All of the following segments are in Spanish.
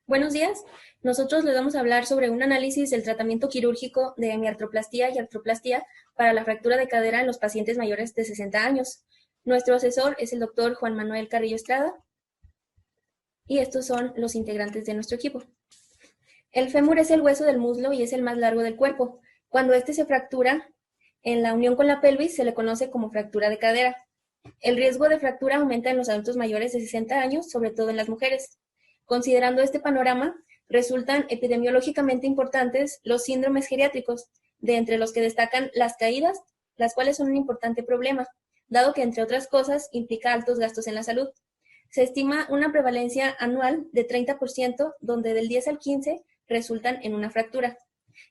Buenos días. Nosotros les vamos a hablar sobre un análisis del tratamiento quirúrgico de hemiartroplastía y artroplastía para la fractura de cadera en los pacientes mayores de 60 años. Nuestro asesor es el doctor Juan Manuel Carrillo Estrada y estos son los integrantes de nuestro equipo. El fémur es el hueso del muslo y es el más largo del cuerpo. Cuando este se fractura en la unión con la pelvis se le conoce como fractura de cadera. El riesgo de fractura aumenta en los adultos mayores de 60 años, sobre todo en las mujeres. Considerando este panorama, resultan epidemiológicamente importantes los síndromes geriátricos, de entre los que destacan las caídas, las cuales son un importante problema, dado que, entre otras cosas, implica altos gastos en la salud. Se estima una prevalencia anual de 30%, donde del 10 al 15 resultan en una fractura.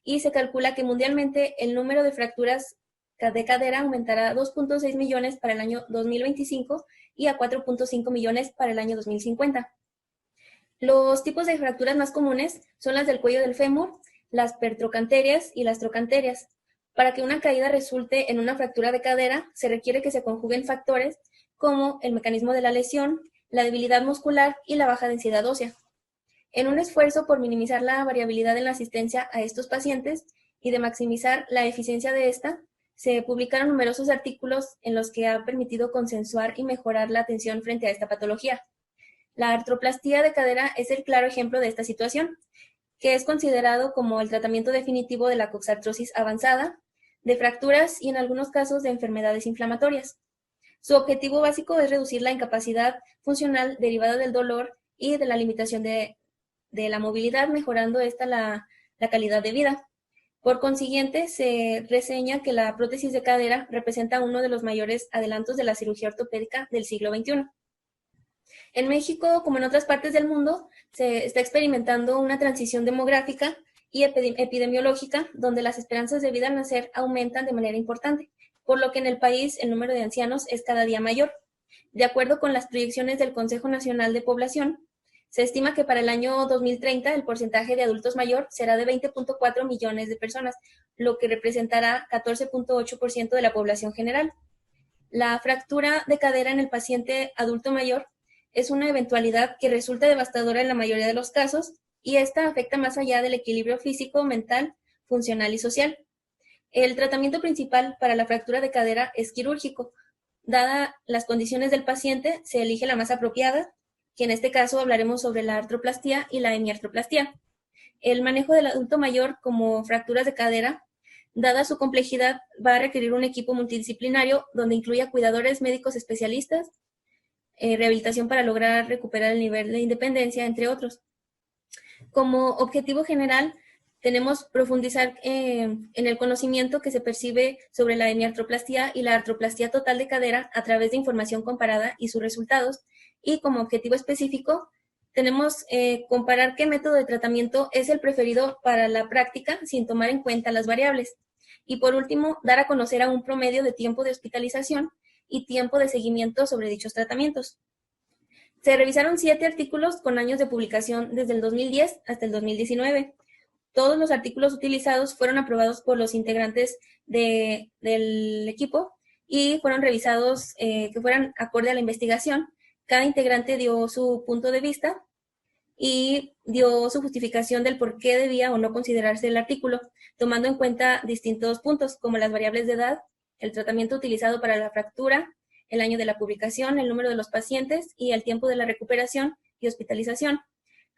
Y se calcula que mundialmente el número de fracturas de cadera aumentará a 2.6 millones para el año 2025 y a 4.5 millones para el año 2050. Los tipos de fracturas más comunes son las del cuello del fémur, las pertrocanterias y las trocanterias. Para que una caída resulte en una fractura de cadera, se requiere que se conjuguen factores como el mecanismo de la lesión, la debilidad muscular y la baja densidad ósea. En un esfuerzo por minimizar la variabilidad en la asistencia a estos pacientes y de maximizar la eficiencia de esta, se publicaron numerosos artículos en los que ha permitido consensuar y mejorar la atención frente a esta patología. La artroplastía de cadera es el claro ejemplo de esta situación, que es considerado como el tratamiento definitivo de la coxartrosis avanzada, de fracturas y en algunos casos de enfermedades inflamatorias. Su objetivo básico es reducir la incapacidad funcional derivada del dolor y de la limitación de la movilidad, mejorando la calidad de vida. Por consiguiente, se reseña que la prótesis de cadera representa uno de los mayores adelantos de la cirugía ortopédica del siglo XXI. En México, como en otras partes del mundo, se está experimentando una transición demográfica y epidemiológica, donde las esperanzas de vida al nacer aumentan de manera importante, por lo que en el país el número de ancianos es cada día mayor. De acuerdo con las proyecciones del Consejo Nacional de Población, se estima que para el año 2030 el porcentaje de adultos mayor será de 20.4 millones de personas, lo que representará 14.8% de la población general. La fractura de cadera en el paciente adulto mayor es una eventualidad que resulta devastadora en la mayoría de los casos y esta afecta más allá del equilibrio físico, mental, funcional y social. El tratamiento principal para la fractura de cadera es quirúrgico. Dadas las condiciones del paciente, se elige la más apropiada, que en este caso hablaremos sobre la artroplastía y la hemiartroplastía. El manejo del adulto mayor como fracturas de cadera, dada su complejidad, va a requerir un equipo multidisciplinario donde incluya cuidadores médicos especialistas, rehabilitación para lograr recuperar el nivel de independencia, entre otros. Como objetivo general, tenemos profundizar en el conocimiento que se percibe sobre la hemiartroplastía y la artroplastía total de cadera a través de información comparada y sus resultados, y como objetivo específico, tenemos comparar qué método de tratamiento es el preferido para la práctica sin tomar en cuenta las variables. Y por último, dar a conocer a un promedio de tiempo de hospitalización y tiempo de seguimiento sobre dichos tratamientos. Se revisaron 7 artículos con años de publicación desde el 2010 hasta el 2019. Todos los artículos utilizados fueron aprobados por los integrantes del equipo y fueron revisados que fueran acorde a la investigación. Cada integrante dio su punto de vista y dio su justificación del por qué debía o no considerarse el artículo, tomando en cuenta distintos puntos como las variables de edad, el tratamiento utilizado para la fractura, el año de la publicación, el número de los pacientes y el tiempo de la recuperación y hospitalización,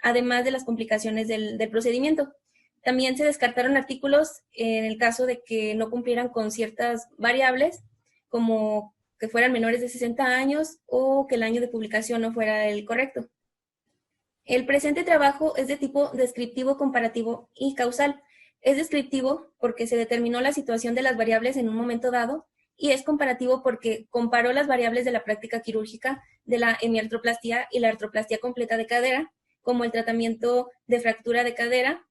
además de las complicaciones del procedimiento. También se descartaron artículos en el caso de que no cumplieran con ciertas variables, como que fueran menores de 60 años o que el año de publicación no fuera el correcto. El presente trabajo es de tipo descriptivo, comparativo y causal. Es descriptivo porque se determinó la situación de las variables en un momento dado y es comparativo porque comparó las variables de la práctica quirúrgica de la hemiartroplastía y la artroplastía completa de cadera, como el tratamiento de fractura de cadera,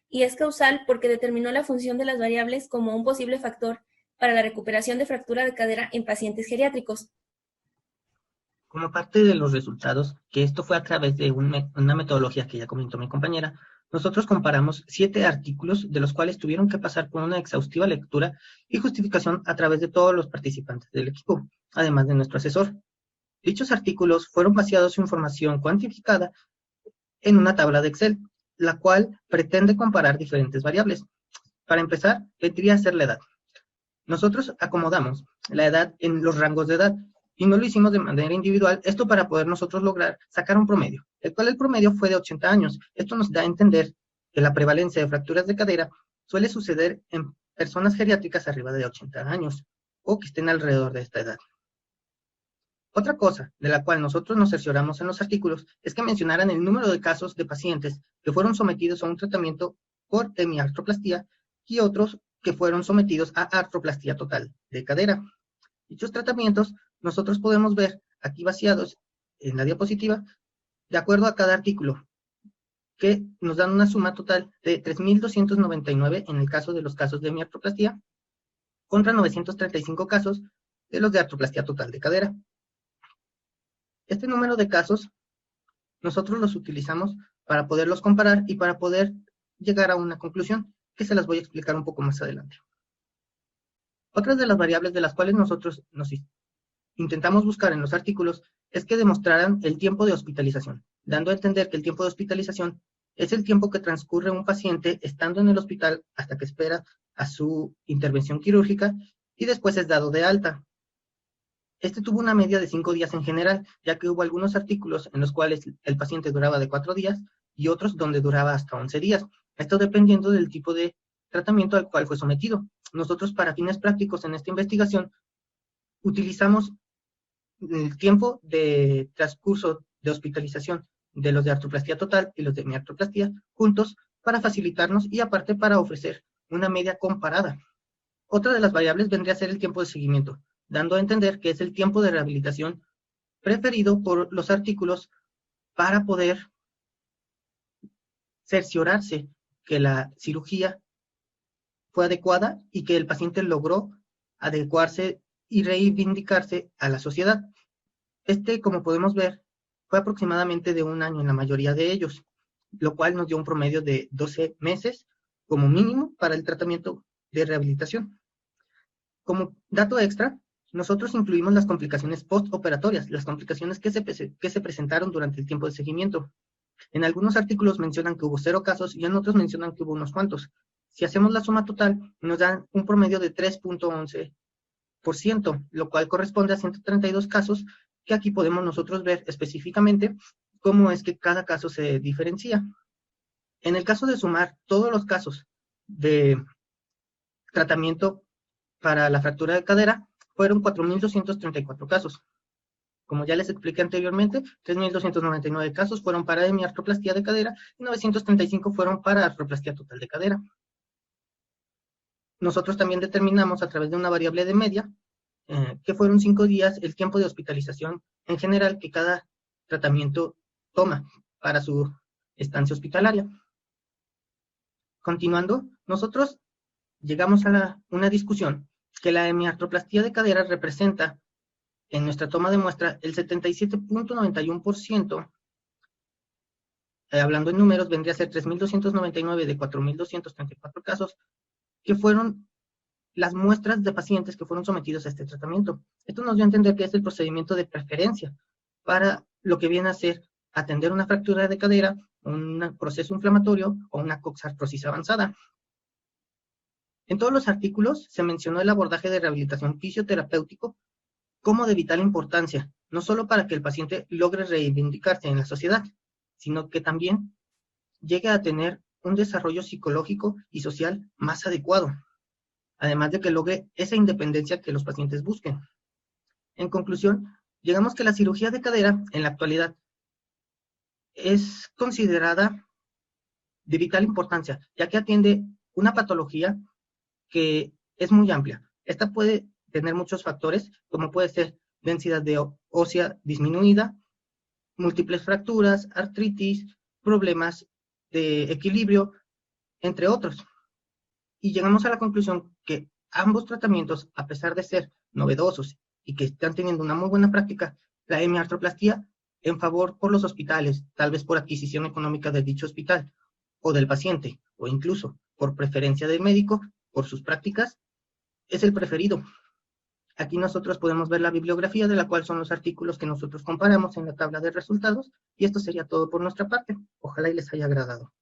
y es causal porque determinó la función de las variables como un posible factor para la recuperación de fractura de cadera en pacientes geriátricos. Como parte de los resultados, que esto fue a través de una metodología que ya comentó mi compañera, nosotros comparamos 7 artículos de los cuales tuvieron que pasar por una exhaustiva lectura y justificación a través de todos los participantes del equipo, además de nuestro asesor. Dichos artículos fueron vaciados en información cuantificada en una tabla de Excel, la cual pretende comparar diferentes variables. Para empezar, vendría a ser la edad. Nosotros acomodamos la edad en los rangos de edad y no lo hicimos de manera individual, esto para poder nosotros lograr sacar un promedio, el cual el promedio fue de 80 años. Esto nos da a entender que la prevalencia de fracturas de cadera suele suceder en personas geriátricas arriba de 80 años o que estén alrededor de esta edad. Otra cosa de la cual nosotros nos cercioramos en los artículos es que mencionaran el número de casos de pacientes que fueron sometidos a un tratamiento por hemiartroplastía y otros que fueron sometidos a artroplastía total de cadera. Dichos tratamientos nosotros podemos ver aquí vaciados en la diapositiva de acuerdo a cada artículo, que nos dan una suma total de 3.299 en el caso de los casos de hemiartroplastía contra 935 casos de los de artroplastía total de cadera. Este número de casos nosotros los utilizamos para poderlos comparar y para poder llegar a una conclusión que se las voy a explicar un poco más adelante. Otras de las variables de las cuales nosotros nos intentamos buscar en los artículos es que demostraran el tiempo de hospitalización, dando a entender que el tiempo de hospitalización es el tiempo que transcurre un paciente estando en el hospital hasta que espera a su intervención quirúrgica y después es dado de alta. Este tuvo una media de 5 días en general, ya que hubo algunos artículos en los cuales el paciente duraba de 4 días y otros donde duraba hasta 11 días. Esto dependiendo del tipo de tratamiento al cual fue sometido. Nosotros, para fines prácticos en esta investigación, utilizamos el tiempo de transcurso de hospitalización de los de artroplastía total y los de hemiartroplastía juntos para facilitarnos y aparte para ofrecer una media comparada. Otra de las variables vendría a ser el tiempo de seguimiento, dando a entender que es el tiempo de rehabilitación preferido por los artículos para poder cerciorarse que la cirugía fue adecuada y que el paciente logró adecuarse y reivindicarse a la sociedad. Como podemos ver, fue aproximadamente de 1 año en la mayoría de ellos, lo cual nos dio un promedio de 12 meses como mínimo para el tratamiento de rehabilitación. Como dato extra, nosotros incluimos las complicaciones postoperatorias, las complicaciones que se presentaron durante el tiempo de seguimiento. En algunos artículos mencionan que hubo 0 casos y en otros mencionan que hubo unos cuantos. Si hacemos la suma total, nos dan un promedio de 3.11%, lo cual corresponde a 132 casos, que aquí podemos nosotros ver específicamente cómo es que cada caso se diferencia. En el caso de sumar todos los casos de tratamiento para la fractura de cadera, fueron 4.234 casos. Como ya les expliqué anteriormente, 3.299 casos fueron para hemiartroplastía de cadera y 935 fueron para artroplastía total de cadera. Nosotros también determinamos a través de una variable de media que fueron 5 días el tiempo de hospitalización en general que cada tratamiento toma para su estancia hospitalaria. Continuando, nosotros llegamos a una discusión que la hemiartroplastía de cadera representa en nuestra toma de muestra el 77.91%, hablando en números, vendría a ser 3.299 de 4.234 casos, que fueron las muestras de pacientes que fueron sometidos a este tratamiento. Esto nos dio a entender que es el procedimiento de preferencia para lo que viene a ser atender una fractura de cadera, un proceso inflamatorio o una coxartrosis avanzada. En todos los artículos se mencionó el abordaje de rehabilitación fisioterapéutico como de vital importancia, no solo para que el paciente logre reivindicarse en la sociedad, sino que también llegue a tener un desarrollo psicológico y social más adecuado, además de que logre esa independencia que los pacientes busquen. En conclusión, llegamos que la cirugía de cadera en la actualidad es considerada de vital importancia, ya que atiende una patología que es muy amplia. Esta puede tener muchos factores, como puede ser densidad ósea disminuida, múltiples fracturas, artritis, problemas de equilibrio, entre otros. Y llegamos a la conclusión que ambos tratamientos, a pesar de ser novedosos y que están teniendo una muy buena práctica, la hemiartroplastía en favor por los hospitales, tal vez por adquisición económica de dicho hospital, o del paciente, o incluso por preferencia del médico, por sus prácticas, es el preferido. Aquí nosotros podemos ver la bibliografía, de la cual son los artículos que nosotros comparamos en la tabla de resultados, y esto sería todo por nuestra parte. Ojalá y les haya agradado.